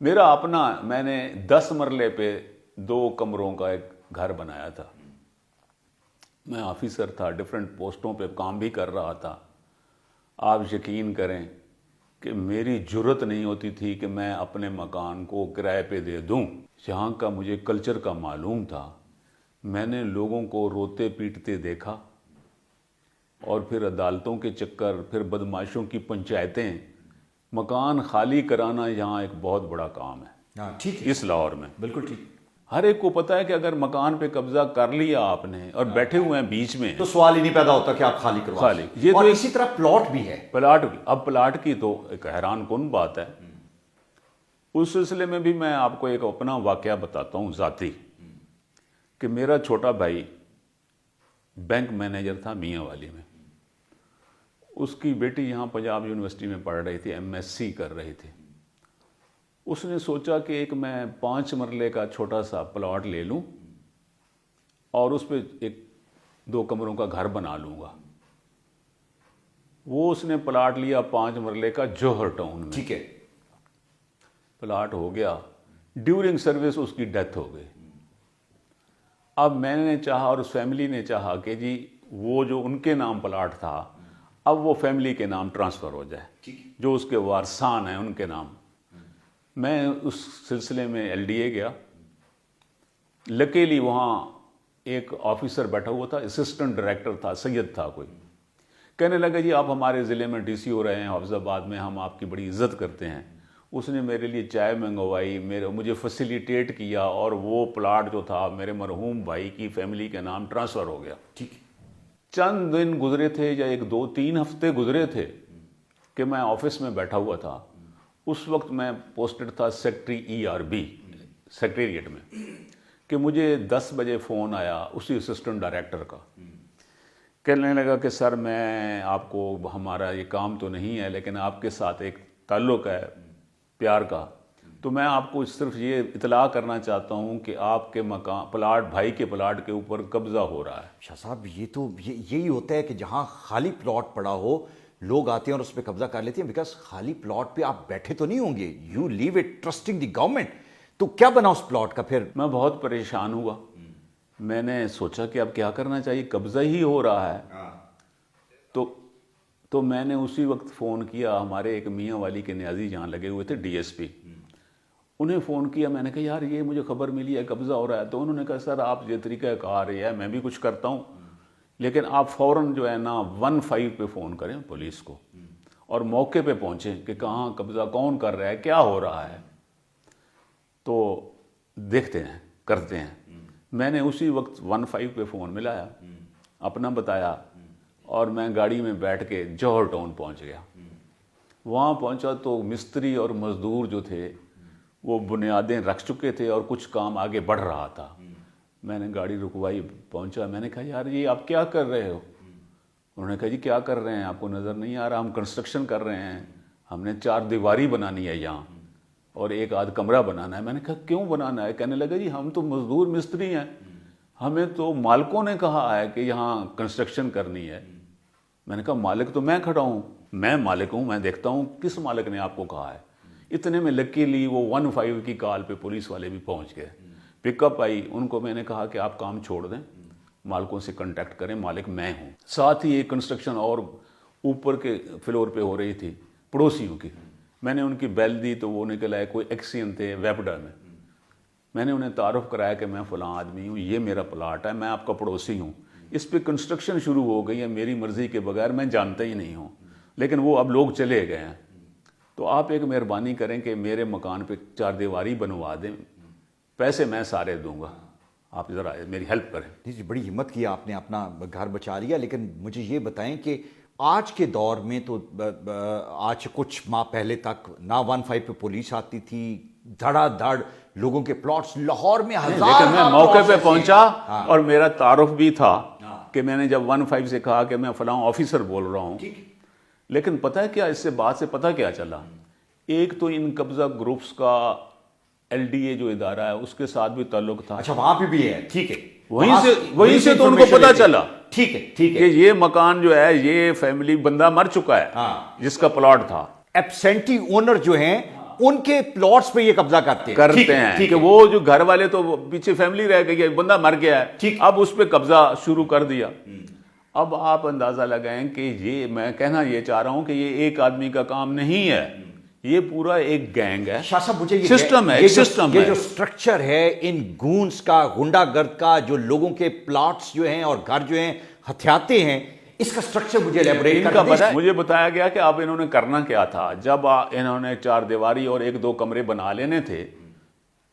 میرا اپنا، میں نے 10 مرلے پہ 2 کمروں کا ایک گھر بنایا تھا. میں آفیسر تھا، ڈیفرنٹ پوسٹوں پہ کام بھی کر رہا تھا. آپ یقین کریں کہ میری جرت نہیں ہوتی تھی کہ میں اپنے مکان کو کرائے پہ دے دوں. یہاں کا مجھے کلچر کا معلوم تھا. میں نے لوگوں کو روتے پیٹتے دیکھا، اور پھر عدالتوں کے چکر، پھر بدماشوں کی پنچایتیں. مکان خالی کرانا یہاں ایک بہت بڑا کام ہے ٹھیک ہے، اس لاہور میں. بالکل ٹھیک. ہر ایک کو پتا ہے کہ اگر مکان پہ قبضہ کر لیا آپ نے اور بیٹھے ہوئے ہیں بیچ میں، تو سوال ہی نہیں پیدا ہوتا کہ آپ خالی کروا خالی. دیں. یہ تو اور ایک اسی طرح پلاٹ بھی ہے. پلاٹ بھی، اب پلاٹ کی تو ایک حیران کن بات ہے. اس سلسلے میں بھی میں آپ کو ایک اپنا واقعہ بتاتا ہوں ذاتی، کہ میرا چھوٹا بھائی بینک مینیجر تھا میاں والی میں. اس کی بیٹی یہاں پنجاب یونیورسٹی میں پڑھ رہی تھی، MSc کر رہی تھی. اس نے سوچا کہ ایک میں 5 مرلے کا چھوٹا سا پلاٹ لے لوں اور اس پہ 2 کمروں کا گھر بنا لوں گا. وہ اس نے پلاٹ لیا 5 مرلے کا جوہر ٹاؤن میں. ٹھیک ہے. پلاٹ ہو گیا، ڈیورنگ سروس اس کی ڈیتھ ہو گئی. اب میں نے چاہا اور اس فیملی نے چاہا کہ جی وہ جو ان کے نام پلاٹ تھا اب وہ فیملی کے نام ٹرانسفر ہو جائے، جو اس کے وارثان ہیں ان کے نام. میں اس سلسلے میں LDA گیا. لکیلی وہاں ایک آفیسر بیٹھا ہوا تھا، اسسٹنٹ ڈائریکٹر تھا، سید تھا کوئی. کہنے لگا جی آپ ہمارے ضلع میں DC ہو رہے ہیں حافظ آباد میں، ہم آپ کی بڑی عزت کرتے ہیں. اس نے میرے لیے چائے منگوائی، مجھے فیسیلیٹیٹ کیا، اور وہ پلاٹ جو تھا میرے مرحوم بھائی کی فیملی کے نام ٹرانسفر ہو گیا. ٹھیک ہے. چند دن گزرے تھے یا 1 2 3 ہفتے گزرے تھے کہ میں آفس میں بیٹھا ہوا تھا. اس وقت میں پوسٹڈ تھا سیکٹری ERB سیکریٹریٹ میں، کہ مجھے 10 بجے فون آیا اسی اسسٹنٹ ڈائریکٹر کا. کہنے لگا کہ سر میں آپ کو، ہمارا یہ کام تو نہیں ہے لیکن آپ کے ساتھ ایک تعلق ہے پیار کا، تو میں آپ کو صرف یہ اطلاع کرنا چاہتا ہوں کہ آپ کے مکان پلاٹ، بھائی کے پلاٹ کے اوپر قبضہ ہو رہا ہے. شاہ صاحب یہ تو یہی ہوتا ہے کہ جہاں خالی پلاٹ پڑا ہو لوگ آتے ہیں اور اس پہ قبضہ کر لیتے ہیں، بیکاز خالی پلاٹ پہ آپ بیٹھے تو نہیں ہوں گے، you leave it trusting the government. تو کیا بنا اس پلاٹ کا پھر؟ میں بہت پریشان ہوا. میں نے سوچا کہ اب کیا کرنا چاہیے، قبضہ ہی ہو رہا ہے. تو میں نے اسی وقت فون کیا، ہمارے ایک میاں والی کے نیازی جہاں لگے ہوئے تھے DSP، انہیں فون کیا. میں نے کہا یار یہ مجھے خبر ملی ہے قبضہ ہو رہا ہے. تو انہوں نے کہا سر آپ یہ طریقہ کار ہے، میں بھی کچھ کرتا ہوں، لیکن آپ فوراً جو ہے نا 15 پہ فون کریں پولیس کو، اور موقع پہ پہنچیں کہ کہاں قبضہ کون کر رہا ہے، کیا ہو رہا ہے، تو دیکھتے ہیں کرتے ہیں. میں نے اسی وقت 15 پہ فون ملایا، اپنا بتایا، اور میں گاڑی میں بیٹھ کے جوہر ٹاؤن پہنچ گیا. وہاں پہنچا تو مستری اور مزدور جو تھے وہ بنیادیں رکھ چکے تھے اور کچھ کام آگے بڑھ رہا تھا. میں نے گاڑی رکوائی، پہنچا. میں نے کہا یار یہ آپ کیا کر رہے ہو؟ انہوں نے کہا جی کیا کر رہے ہیں، آپ کو نظر نہیں آ رہا، ہم کنسٹرکشن کر رہے ہیں، ہم نے 4 دیواری بنانی ہے یہاں اور 1 آدھ کمرہ بنانا ہے. میں نے کہا کیوں بنانا ہے؟ کہنے لگا جی ہم تو مزدور مستری ہیں، ہمیں تو مالکوں نے کہا ہے کہ یہاں کنسٹرکشن کرنی ہے. میں نے کہا مالک تو میں کھڑا ہوں، میں مالک ہوں، میں دیکھتا ہوں کس مالک نے آپ کو کہا ہے. اتنے میں لکیلی وہ 15 کی کال پہ پولیس والے بھی پہنچ گئے. پک اپ آئی، ان کو میں نے کہا کہ آپ کام چھوڑ دیں، مالکوں سے کنٹیکٹ کریں، مالک میں ہوں. ساتھ ہی ایک کنسٹرکشن اور اوپر کے فلور پہ ہو رہی تھی پڑوسیوں کی. میں نے ان کی بیل دی تو وہ نکل آئے، کوئی ایکسین تھے ویپڈا میں. میں نے انہیں تعارف کرایا کہ میں فلاں آدمی ہوں، یہ میرا پلاٹ ہے، میں آپ کا پڑوسی ہوں، اس پہ کنسٹرکشن شروع ہو گئی ہے میری مرضی کے بغیر، میں جانتا ہی نہیں ہوں، لیکن وہ اب لوگ چلے گئے ہیں، تو آپ ایک مہربانی کریں کہ میرے مکان پہ 4 دیواری بنوا دیں، پیسے میں سارے دوں گا، آپ ذرا میری ہیلپ کریں. جی بڑی ہمت کیا آپ نے، اپنا گھر بچا لیا. لیکن مجھے یہ بتائیں کہ آج کے دور میں تو آج کچھ ماہ پہلے تک نہ 15 پہ پولیس آتی تھی، دھڑا دھڑ لوگوں کے پلاٹس لاہور میں ہزار، لیکن میں موقع پہ پہنچا اور میرا تعارف بھی تھا کہ میں نے جب 15 سے کہا کہ میں فلاں آفیسر بول رہا ہوں. لیکن پتہ ہے کیا، اس سے بات سے پتہ کیا چلا، ایک تو ان قبضہ گروپس کا LDA جو ادارہ ہے اس کے ساتھ بھی تعلق تھا. اچھا وہاں پہ بھی ہے. ٹھیک ہے، وہیں سے تو ان کو پتہ چلا ٹھیک ہے ٹھیک کہ ہے یہ مکان جو ہے یہ فیملی بندہ مر چکا ہے جس کا پلاٹ تھا. ایبسینٹی اونر جو ہیں ان کے پلاٹس پہ یہ قبضہ کرتے ہیں کہ وہ جو گھر والے تو پیچھے فیملی رہ گئی ہے, بندہ مر گیا ہے, اب اس پہ قبضہ شروع کر دیا. اب آپ اندازہ لگائیں کہ یہ میں کہنا یہ چاہ رہا ہوں کہ یہ ایک آدمی کا کام نہیں ہے, یہ پورا ایک گینگ ہے, شاہ صاحب مجھے سسٹم ہے, یہ جو سٹرکچر ہے ان گونز کا, غنڈہ گرد کا, جو لوگوں کے پلاٹس جو ہیں اور گھر جو ہیں ہتھیاتے ہیں, اس کا سٹرکچر مجھے ایلیبوریٹ کر دیں. مجھے بتایا گیا کہ اب انہوں نے کرنا کیا تھا, جب انہوں نے 4 دیواری اور 1-2 کمرے بنا لینے تھے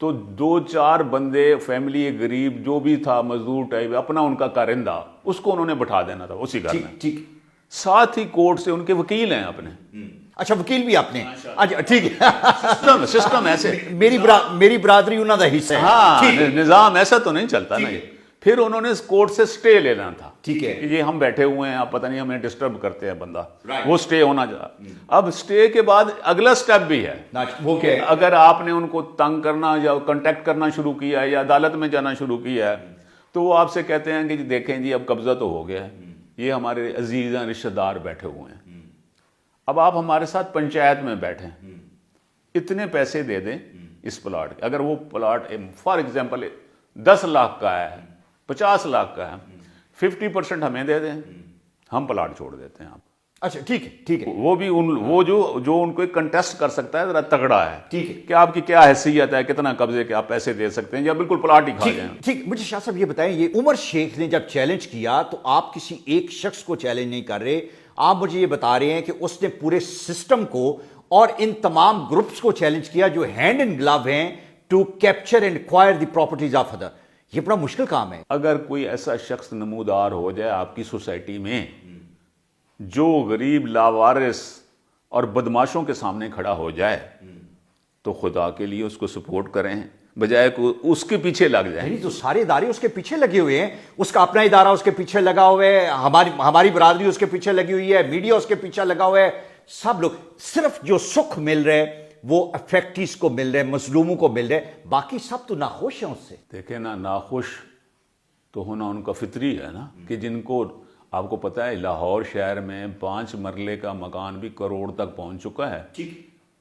تو 2-4 بندے فیملی غریب جو بھی تھا مزدور ٹائپ اپنا ان کا کارندہ اس کو انہوں نے بٹھا دینا تھا اسی گھر میں. ساتھ ہی کورٹ سے ان کے وکیل ہیں اپنے. اچھا وکیل بھی آپ نے, اچھا ٹھیک ہے, سسٹم ایسے میری برادری انہوں کا حصہ ہے. ہاں نظام ایسا تو نہیں چلتا نا. پھر انہوں نے کورٹ سے سٹے لینا تھا, ٹھیک ہے, یہ ہم بیٹھے ہوئے ہیں, آپ پتہ نہیں ہمیں ڈسٹرب کرتے ہیں بندہ, وہ سٹے ہونا چاہتا. اب سٹے کے بعد اگلا سٹیپ بھی ہے, وہ کہ اگر آپ نے ان کو تنگ کرنا یا کنٹیکٹ کرنا شروع کیا ہے یا عدالت میں جانا شروع کیا ہے تو وہ آپ سے کہتے ہیں کہ جی دیکھیں جی اب قبضہ تو ہو گیا ہے, یہ ہمارے عزیز ہیں رشتہ دار بیٹھے ہوئے ہیں, اب آپ ہمارے ساتھ پنچایت میں بیٹھیں, اتنے پیسے دے دیں اس پلاٹ کے. اگر وہ پلاٹ فار ایگزامپل 10 لاکھ کا ہے, 50 لاکھ کا ہے, 50% ہمیں دے دیں, ہم پلاٹ چھوڑ دیتے ہیں آپ. اچھا ٹھیک ہے. وہ بھی وہ جو ان کو ایک کنٹیسٹ کر سکتا ہے ذرا تگڑا ہے, ٹھیک ہے, کہ آپ کی کیا حیثیت ہے, کتنا قبضے کے آپ پیسے دے سکتے ہیں یا بالکل پلاٹ ہی کھا جائیں. ٹھیک. مجھے شاہ صاحب یہ بتائیں, یہ عمر شیخ نے جب چیلنج کیا تو آپ کسی ایک شخص کو چیلنج نہیں کر رہے, آپ مجھے یہ بتا رہے ہیں کہ اس نے پورے سسٹم کو اور ان تمام گروپس کو چیلنج کیا جو ہینڈ ان گلو ہیں to capture and acquire the properties of other. یہ بڑا مشکل کام ہے. اگر کوئی ایسا شخص نمودار ہو جائے آپ کی سوسائٹی میں جو غریب لاوارث اور بدماشوں کے سامنے کھڑا ہو جائے تو خدا کے لیے اس کو سپورٹ کریں بجائے کو اس کے پیچھے لگ جائیں. تو سارے ادارے اس کے پیچھے لگے ہوئے ہیں, اس کا اپنا ادارہ اس کے پیچھے لگا ہوا ہے, ہماری برادری اس کے پیچھے لگی ہوئی ہے, میڈیا اس کے پیچھے لگا ہوا ہے, سب لوگ. صرف جو سکھ مل رہے وہ افیکٹیز کو مل رہے, مظلوموں کو مل رہے, باقی سب تو ناخوش ہیں اس سے. دیکھیں نا, ناخوش تو ہونا ان کا فطری ہے نا, کہ جن کو آپ کو پتا ہے لاہور شہر میں 5 مرلے کا مکان بھی کروڑ تک پہنچ چکا ہے.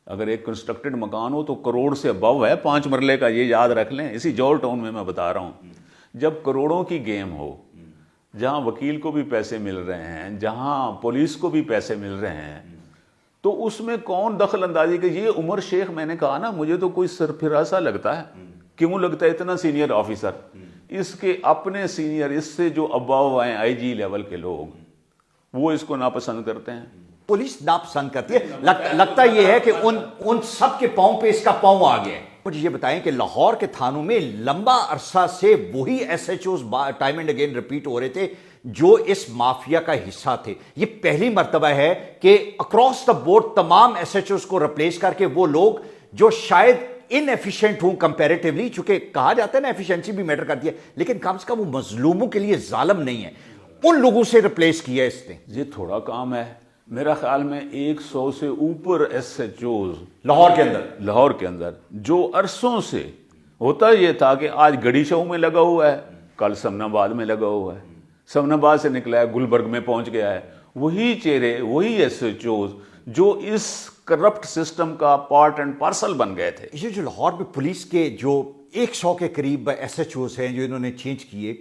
اگر ایک کنسٹرکٹڈ مکان ہو تو کروڑ سے ابو ہے 5 مرلے کا, یہ یاد رکھ لیں. اسی جول ٹاؤن میں بتا رہا ہوں, جب کروڑوں کی گیم ہو, جہاں وکیل کو بھی پیسے مل رہے ہیں, جہاں پولیس کو بھی پیسے مل رہے ہیں, تو اس میں کون دخل اندازی کہ یہ عمر شیخ, میں نے کہا نا مجھے تو کوئی سرفراسا لگتا ہے. کیوں لگتا ہے؟ اتنا سینئر آفیسر, اس کے اپنے سینئر, اس سے جو اباؤ ہیں آئی جی لیول کے لوگ, وہ اس کو ناپسند کرتے ہیں. پولیس ناپسند کرتی ہے. لگتا یہ ہے کہ ان سب کے پاؤں پہ اس کا پاؤں آ گیا ہے. مجھے یہ بتائیں کہ لاہور کے تھانوں میں لمبا عرصہ سے وہی S H Os time and again repeat ہو رہے تھے جو اس مافیا کا حصہ تھے. یہ پہلی مرتبہ ہے کہ اکراس دا بورڈ تمام ایس ایچ اوز کو ریپلیس کر کے وہ لوگ جو شاید ان ایفیشینٹ ہوں کمپیریٹیولی, چونکہ کہا جاتا ہے نا ایفیشنسی بھی میٹر کرتی ہے, لیکن کم سے کم وہ مظلوموں کے لیے ظالم نہیں ہے, ان لوگوں سے ریپلیس کیا اس نے. یہ تھوڑا کام ہے میرا خیال میں. 100 سے اوپر ایس ایچ اوز لاہور کے اندر جو عرصوں سے ہوتا یہ تھا کہ آج گڑی شاہو میں لگا ہوا ہے, کل سمن آباد میں لگا ہوا ہے, سمن آباد سے نکلا ہے گلبرگ میں پہنچ گیا ہے, وہی چہرے وہی ایس ایچ اوز جو اس کرپٹ سسٹم کا پارٹ اینڈ پارسل بن گئے تھے. یہ جو لاہور میں پولیس کے جو 100 کے قریب ایس ایچ اوز ہیں جو انہوں نے چینج کیے,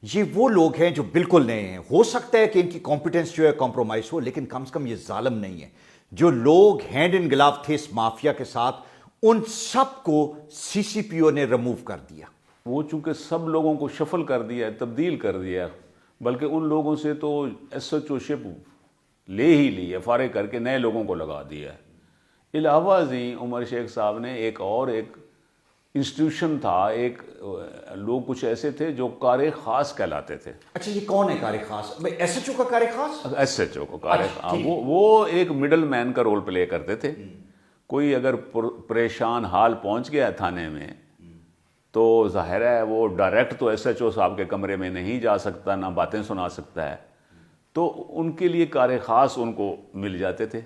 یہ وہ لوگ ہیں جو بالکل نئے ہیں. ہو سکتا ہے کہ ان کی کمپیٹنس جو ہے کمپرومائز ہو, لیکن کم سے کم یہ ظالم نہیں ہے. جو لوگ ہینڈ ان گلاف تھے اس مافیا کے ساتھ, ان سب کو سی سی پی او نے ریموو کر دیا. وہ چونکہ سب لوگوں کو شفل کر دیا ہے, تبدیل کر دیا ہے, بلکہ ان لوگوں سے تو ایس ایچ او شپ لے ہی لی ہے, فارغ کر کے نئے لوگوں کو لگا دیا ہے. علاوہ ازیں عمر شیخ صاحب نے ایک انسٹیٹیوشن تھا, ایک لوگ کچھ ایسے تھے جو کار خاص کہلاتے تھے. اچھا یہ کون ہے کار خاص؟ ایس ایچ او کا کار خاص؟ ایس ایچ او کو کار خاص, وہ ایک مڈل مین کا رول پلے کرتے تھے. کوئی اگر پریشان حال پہنچ گیا تھانے میں تو ظاہر ہے وہ ڈائریکٹ تو ایس ایچ او صاحب کے کمرے میں نہیں جا سکتا, نہ باتیں سنا سکتا ہے, تو ان کے لیے کار خاص ان کو مل جاتے تھے,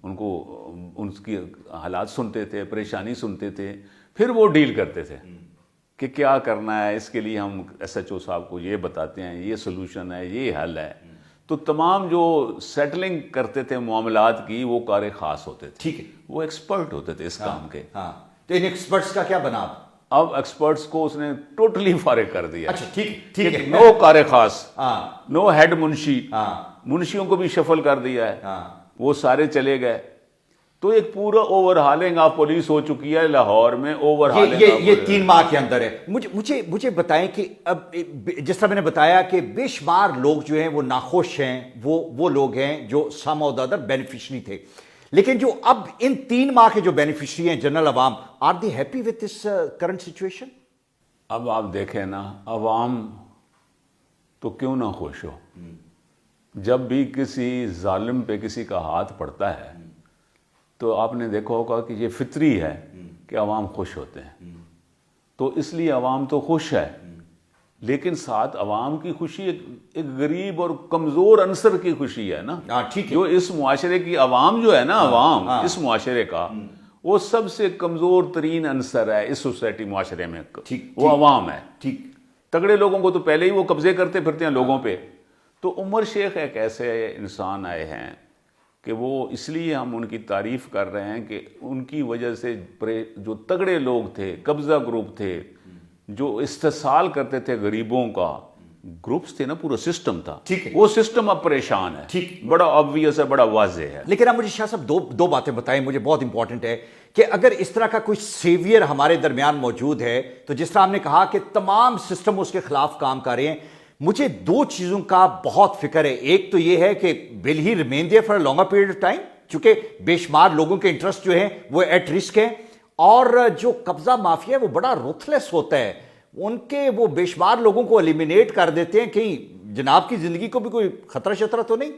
ان کو ان کی حالات سنتے تھے, پریشانی سنتے تھے, پھر وہ ڈیل کرتے تھے کہ کیا کرنا ہے, اس کے لیے ہم ایس ایچ او صاحب کو یہ بتاتے ہیں, یہ سلوشن ہے, یہ حل ہے. تو تمام جو سیٹلنگ کرتے تھے معاملات کی وہ کار خاص ہوتے تھے، ٹھیک ہے، وہ ایکسپرٹ ہوتے تھے اس کام کے. ہاں. تو ان ایکسپرٹس کا کیا بنا اب ایکسپرٹس کو اس نے ٹوٹلی فارغ کر دیا. اچھا ٹھیک ہے. نو کار خاص، ہاں نو ہیڈ منشی، ہاں منشیوں کو بھی شفل کر دیا ہے، ہاں. وہ سارے چلے گئے. تو ایک پورا اوور ہالنگ آف پولیس ہو چکی ہے لاہور میں. اوور ہالنگ یہ 3 ماہ کے اندر ہے. مجھے بتائیں کہ اب جس طرح میں نے بتایا کہ بے شمار لوگ جو ہیں وہ ناخوش ہیں، وہ لوگ ہیں جو سم اور ادر بینیفیشری تھے، لیکن جو اب ان 3 ماہ کے جو بینیفیشری ہیں جنرل عوام، are they happy with this current situation? اب آپ دیکھیں نا، عوام تو کیوں نہ خوش ہو. جب بھی کسی ظالم پہ کسی کا ہاتھ پڑتا ہے تو آپ نے دیکھا ہوگا کہ یہ فطری ہے کہ عوام خوش ہوتے ہیں. تو اس لیے عوام تو خوش ہے، لیکن ساتھ عوام کی خوشی ایک غریب اور کمزور عنصر کی خوشی ہے نا. ٹھیک ہے. جو اس معاشرے کی عوام جو ہے نا، عوام اس معاشرے کا وہ سب سے کمزور ترین عنصر ہے اس سوسائٹی معاشرے میں. وہ عوام ہے. ٹھیک. تگڑے لوگوں کو تو پہلے ہی وہ قبضے کرتے پھرتے ہیں لوگوں پہ. تو عمر شیخ ایک ایسے انسان آئے ہیں کہ وہ اس لیے ہم ان کی تعریف کر رہے ہیں کہ ان کی وجہ سے جو تگڑے لوگ تھے، قبضہ گروپ تھے، جو استحصال کرتے تھے غریبوں کا، گروپس تھے نا، پورا سسٹم تھا، وہ سسٹم اب پریشان ہے. بڑا آبویس ہے، بڑا واضح ہے. لیکن اب مجھے شاہ صاحب دو باتیں بتائیں، مجھے بہت امپورٹنٹ ہے کہ اگر اس طرح کا کوئی سیویئر ہمارے درمیان موجود ہے تو جس طرح ہم نے کہا کہ تمام سسٹم اس کے خلاف کام کر رہے ہیں، مجھے 2 چیزوں کا بہت فکر ہے. ایک تو یہ ہے کہ will he remain there for a longer period of time, چونکہ بے شمار لوگوں کے انٹرسٹ جو ہیں وہ ایٹ رسک ہیں، اور جو قبضہ مافیا ہے وہ بڑا روتھلیس ہوتا ہے، ان کے وہ بے شمار لوگوں کو ایلیمینیٹ کر دیتے ہیں. کہیں جناب کی زندگی کو بھی کوئی خطرہ شطرہ تو نہیں؟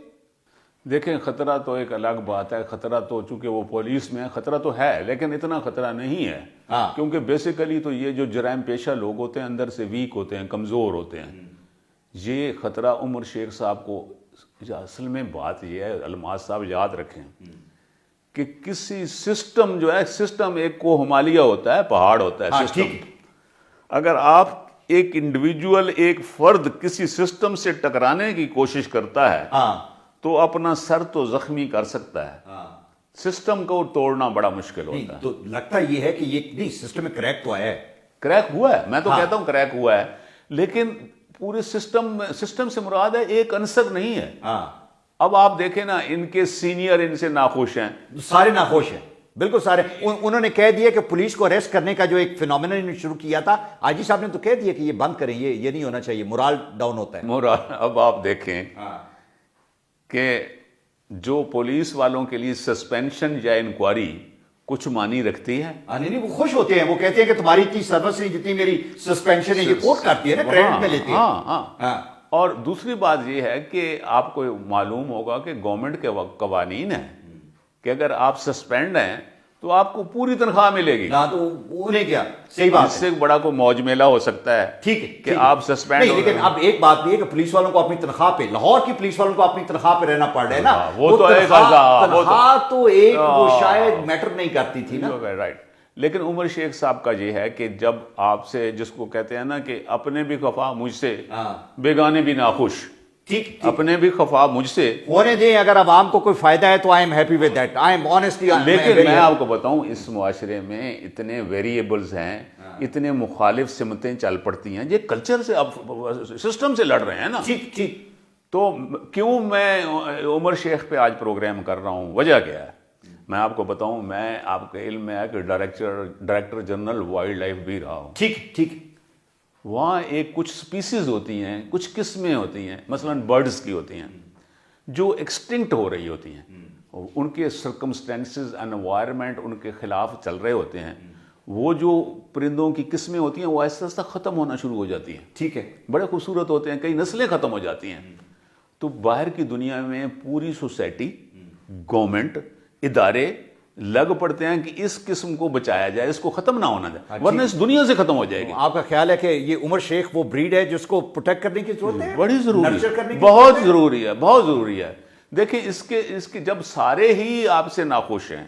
دیکھیں، خطرہ تو ایک الگ بات ہے. خطرہ تو چونکہ وہ پولیس میں ہے، خطرہ تو ہے، لیکن اتنا خطرہ نہیں ہے. کیونکہ بیسیکلی تو یہ جو جرائم پیشہ لوگ ہوتے ہیں اندر سے ویک ہوتے ہیں، کمزور ہوتے ہیں. یہ خطرہ عمر شیخ صاحب کو، اصل میں بات یہ ہے الماس صاحب یاد رکھیں کہ کسی سسٹم جو ہے، سسٹم ایک کو ہمالیہ ہوتا ہے، پہاڑ ہوتا ہے سسٹم. اگر آپ ایک انڈیویجول، ایک فرد کسی سسٹم سے ٹکرانے کی کوشش کرتا ہے تو اپنا سر تو زخمی کر سکتا ہے، سسٹم کو توڑنا بڑا مشکل ہوتا ہے. تو لگتا یہ ہے کہ یہ نہیں، سسٹم میں کریک تو آیا ہے، کریک ہوا ہے. میں تو کہتا ہوں کریک ہوا ہے، لیکن پورے سسٹم سے مراد ہے ایک عنصر نہیں ہے. اب آپ دیکھیں نا، ان کے سینئر ان سے ناخوش ہیں، سارے ناخوش ہیں، بالکل سارے. انہوں نے کہہ دیا کہ پولیس کو اریسٹ کرنے کا جو ایک فینومینا انہوں نے شروع کیا تھا، آئی جی صاحب نے تو کہہ دیا کہ یہ بند کریں، یہ نہیں ہونا چاہیے، مورال ڈاؤن ہوتا ہے. مورال. اب آپ دیکھیں کہ جو پولیس والوں کے لیے سسپینشن یا انکوائری کچھ معنی رکھتی ہے. نہیں، وہ خوش ہوتے ہیں، وہ کہتے ہیں کہ تمہاری اتنی سروس نہیں جتنی میری سسپینشن ہے، یہ کوٹ کرتی ہے نا، کریڈٹ میں لیتی ہے. ہاں. اور دوسری بات یہ ہے کہ آپ کو معلوم ہوگا کہ گورنمنٹ کے قوانین ہیں کہ اگر آپ سسپینڈ ہیں تو آپ کو پوری تنخواہ ملے گی. تو انہیں کیا، صحیح بات، اس سے بڑا کوئی موج میلہ ہو سکتا ہے. ٹھیک ہے کہ آپ سسپینڈ نہیں، لیکن اب ایک بات یہ ہے کہ پولیس والوں کو اپنی تنخواہ پہ، لاہور کی پولیس والوں کو اپنی تنخواہ پہ رہنا پڑ رہا ہے نا. وہ تو تنخواہ تو ایک وہ شاید میٹر نہیں کرتی تھی نا. رائٹ. لیکن عمر شیخ صاحب کا یہ ہے کہ جب آپ سے، جس کو کہتے ہیں نا کہ اپنے بھی خفا مجھ سے، بیگانے بھی ناخوش. ٹھیک، اپنے بھی خفا مجھ سے ہونے دیں. اگر عوام کو کوئی فائدہ ہے تو I am happy with that, I am honestly. لیکن میں آپ کو بتاؤں، اس معاشرے میں اتنے ویریبلز ہیں، اتنے مخالف سمتیں چل پڑتی ہیں، یہ کلچر سے، اب سسٹم سے لڑ رہے ہیں نا. ٹھیک. تو کیوں میں عمر شیخ پہ آج پروگرام کر رہا ہوں؟ وجہ کیا ہے میں آپ کو بتاؤں. میں، آپ کے علم میں ہے کہ ڈائریکٹر جنرل وائلڈ لائف بھی رہا ہوں. ٹھیک. وہاں ایک کچھ سپیسیز ہوتی ہیں، کچھ قسمیں ہوتی ہیں، مثلا برڈز کی ہوتی ہیں جو ایکسٹنکٹ ہو رہی ہوتی ہیں. ان کے سرکمسٹینسز، انوائرمنٹ ان کے خلاف چل رہے ہوتے ہیں. وہ جو پرندوں کی قسمیں ہوتی ہیں وہ آہستہ آہستہ ختم ہونا شروع ہو جاتی ہیں. ٹھیک ہے. بڑے خوبصورت ہوتے ہیں، کئی نسلیں ختم ہو جاتی ہیں. تو باہر کی دنیا میں پوری سوسائٹی، گورنمنٹ، ادارے لگ پڑتے ہیں کہ اس قسم کو بچایا جائے، اس کو ختم نہ ہونا جائے، ورنہ اس دنیا سے ختم ہو جائے گی. آپ کا خیال ہے کہ یہ عمر شیخ وہ بریڈ ہے جس کو پروٹیکٹ کرنے کی ضرورت ہے؟ بڑی ضروری ہے، بہت ضروری ہے، بہت ضروری ہے. دیکھیں اس کے جب سارے ہی آپ سے ناخوش ہیں،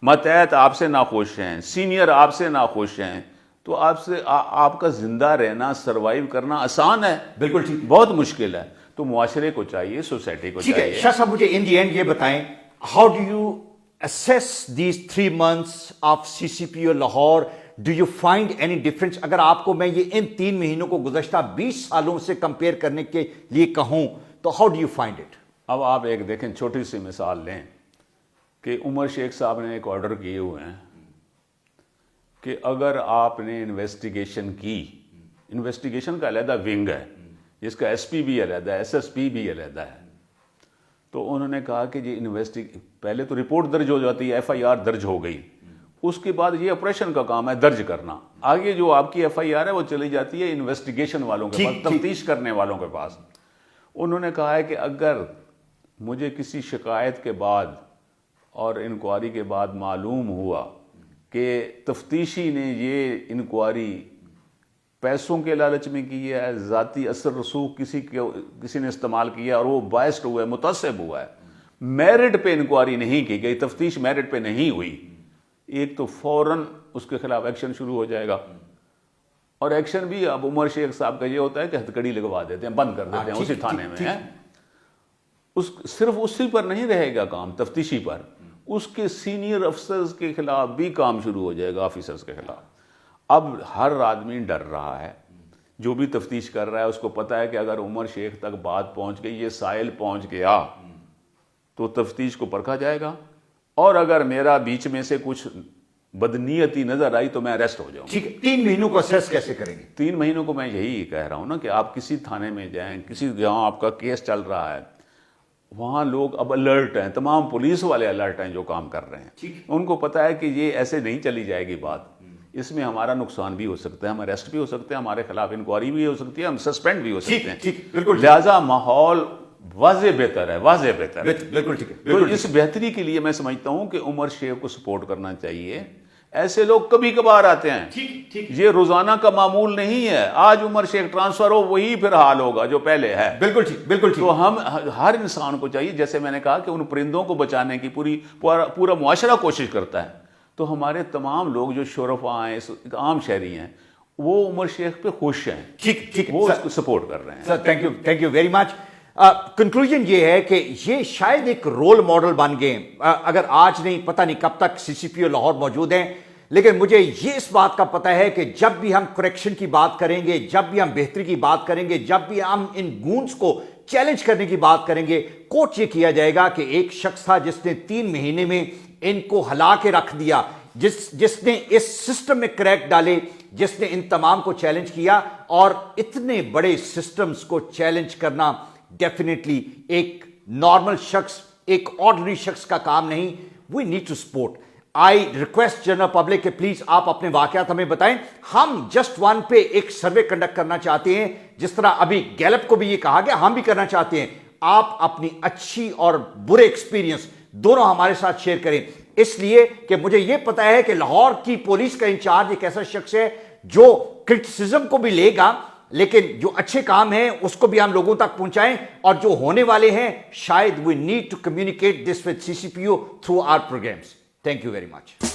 ماتحت آپ سے ناخوش ہیں، سینئر آپ سے ناخوش ہیں، تو آپ کا زندہ رہنا، سروائیو کرنا آسان ہے؟ بالکل ٹھیک. بہت مشکل ہے. تو معاشرے کو چاہیے, سوسائٹی کو ٹھیک ہے چاہیے. شاہ صاحب, مجھے ان دی اینڈ یہ بتائیں, how do you assess these 3 months of CCPO Lahore, do you find any difference? اگر آپ کو میں یہ ان 3 مہینوں کو گزشتہ 20 سالوں سے کمپیئر کرنے کے لیے کہوں تو how do you find it? اب آپ ایک دیکھیں, چھوٹی سی مثال لیں کہ عمر شیخ صاحب نے ایک آرڈر کیے ہوئے ہیں کہ اگر آپ نے انویسٹیگیشن کی, انویسٹیگیشن کا علیحدہ ونگ ہے جس کا ایس پی بھی علیحدہ ہے, ایس ایس پی بھی علیحدہ ہے, تو انہوں نے کہا کہ یہ پہلے تو رپورٹ درج ہو جاتی ہے, ایف آئی آر درج ہو گئی, اس کے بعد یہ آپریشن کا کام ہے درج کرنا, آگے جو آپ کی ایف آئی آر ہے وہ چلی جاتی ہے انویسٹیگیشن والوں کے پاس, تفتیش کرنے والوں کے پاس. انہوں نے کہا ہے کہ اگر مجھے کسی شکایت کے بعد اور انکوائری کے بعد معلوم ہوا کہ تفتیشی نے یہ انکوائری پیسوں کے لالچ میں کی ہے, ذاتی اثر رسوخ کسی نے استعمال کیا اور وہ باعث ہوا ہے, متعصب ہوا ہے, میرٹ پہ انکوائری نہیں کی گئی, تفتیش میرٹ پہ نہیں ہوئی, ایک تو فوراً اس کے خلاف ایکشن شروع ہو جائے گا. اور ایکشن بھی اب عمر شیخ صاحب کا یہ ہوتا ہے کہ ہتھکڑی لگوا دیتے ہیں, بند کر دیتے ہیں اسی تھانے میں. صرف اسی پر نہیں رہے گا کام, تفتیشی پر, اس کے سینئر افسرز کے خلاف بھی کام شروع ہو جائے گا, آفیسرز کے خلاف. اب ہر آدمی ڈر رہا ہے, جو بھی تفتیش کر رہا ہے اس کو پتا ہے کہ اگر عمر شیخ تک بات پہنچ گئی, یہ سائل پہنچ گیا تو تفتیش کو پرکھا جائے گا, اور اگر میرا بیچ میں سے کچھ بدنیتی نظر آئی تو میں اریسٹ ہو جاؤں. ٹھیک ہے, 3 مہینوں کو اسیس کیسے کریں گے؟ 3 مہینوں کو میں یہی کہہ رہا ہوں نا کہ آپ کسی تھانے میں جائیں, کسی جہاں آپ کا کیس چل رہا ہے, وہاں لوگ اب الرٹ ہیں, تمام پولیس والے الرٹ ہیں جو کام کر رہے ہیں, ان کو پتا ہے کہ یہ ایسے نہیں چلی جائے گی بات, اس میں ہمارا نقصان بھی ہو سکتا ہے, ہم اریسٹ بھی ہو سکتے ہیں, ہمارے خلاف انکوائری بھی ہو سکتی ہے, ہم سسپینڈ بھی ہو سکتے ہیں. بالکل, لہٰذا ماحول واضح بہتر ہے, واضح بہتر ہے. بالکل ٹھیک ہے. تو اس بہتری کے لیے میں سمجھتا ہوں کہ عمر شیخ کو سپورٹ کرنا چاہیے. ایسے لوگ کبھی کبھار آتے ہیں, یہ روزانہ کا معمول نہیں ہے. آج عمر شیخ ٹرانسفر ہو وہی پھر حال ہوگا جو پہلے ہے. بالکل ٹھیک, بالکل ٹھیک. تو ہم ہر انسان کو چاہیے, جیسے میں نے کہا کہ ان پرندوں کو بچانے کی پورا معاشرہ کوشش کرتا ہے, تو ہمارے تمام لوگ جو شرفاء ہیں, عام شہری ہیں, وہ عمر شیخ پہ خوش ہیں. ٹھیک, وہ اس کو سپورٹ کر رہے ہیں. Sir thank you very much. Conclusion یہ ہے کہ یہ شاید ایک رول ماڈل بن گئے, اگر آج نہیں پتہ نہیں کب تک سی سی پی او لاہور موجود ہیں, لیکن مجھے یہ اس بات کا پتہ ہے کہ جب بھی ہم کریکشن کی بات کریں گے, جب بھی ہم بہتری کی بات کریں گے, جب بھی ہم ان گونز کو چیلنج کرنے کی بات کریں گے, کوٹ یہ کیا جائے گا کہ ایک شخص تھا جس نے 3 مہینے میں ان کو ہلا کے رکھ دیا, جس نے اس سسٹم میں کریک ڈالے, جس نے ان تمام کو چیلنج کیا. اور اتنے بڑے سسٹمز کو چیلنج کرنا ڈیفینیٹلی ایک نارمل شخص, ایک آرڈنری شخص کا کام نہیں. We need to support. I request general public کہ پلیز آپ اپنے واقعات ہمیں بتائیں. ہم جسٹ ون پہ ایک سروے کنڈکٹ کرنا چاہتے ہیں, جس طرح ابھی گیلپ کو بھی یہ کہا گیا, ہم بھی کرنا چاہتے ہیں. آپ اپنی اچھی اور برے ایکسپیرینس دونوں ہمارے ساتھ شیئر کریں, اس لیے کہ مجھے یہ پتا ہے کہ لاہور کی پولیس کا انچارج ایک ایسا شخص ہے جو کرٹیسزم کو بھی لے گا, لیکن جو اچھے کام ہیں اس کو بھی ہم لوگوں تک پہنچائیں, اور جو ہونے والے ہیں شاید we need to communicate this with C C P O through our programmes. Thank you very much.